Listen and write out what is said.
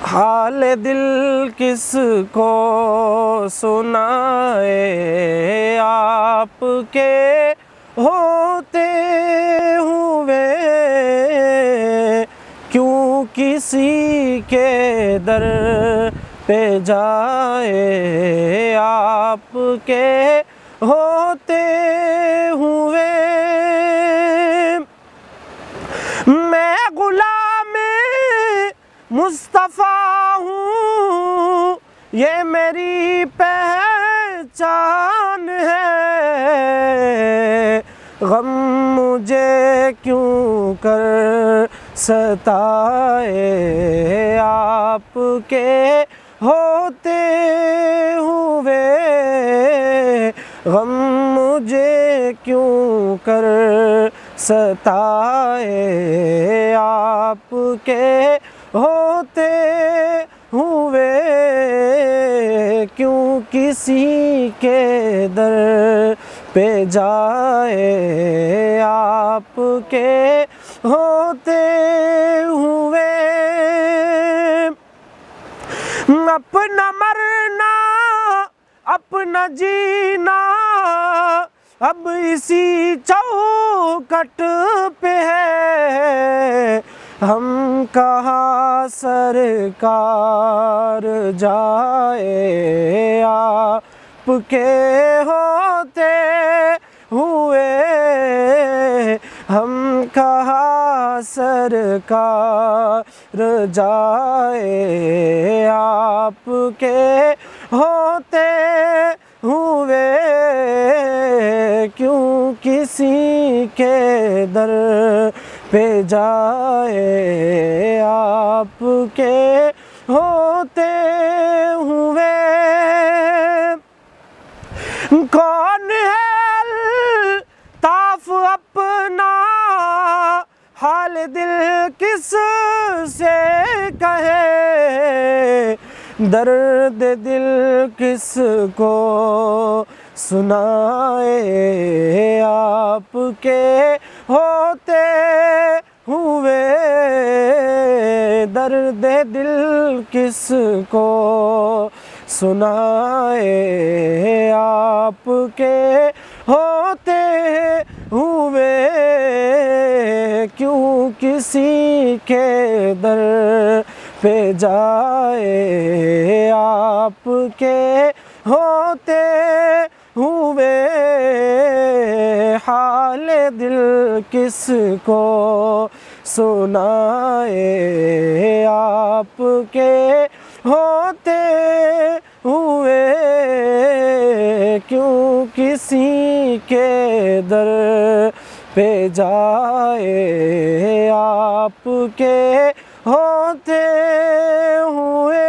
हाल दिल किसको सुनाए, आपके होते हुए क्यों किसी के दर पे जाए, आपके होते हुए। मैं गुलाम मुस्तफ़ा हूँ, ये मेरी पहचान है। गम मुझे क्यों कर सताए, आपके होते हुए। गम मुझे क्यों कर सताए, आपके होते हुए क्यों किसी के दर पे जाए, आपके होते हुए। अपना मरना अपना जीना अब इसी चौखट पे है। हम कहाँ सरकार जाए, आपके होते हुए। हम कहाँ सरकार जाए, आपके होते हुए क्यों किसी के दर पे जाए, आपके होते हुए। कौन है ताफ अपना हाल दिल किस से कहे, दर्द दिल किसको सुनाए, आपके होते हुए। दर्द दिल किसको सुनाए, आपके होते हुए क्यों किसी के दर पे जाए, आपके होते हुए। हाल दिल किसको सुनाए, आपके होते हुए क्यों किसी के दर पे जाए, आपके होते हुए।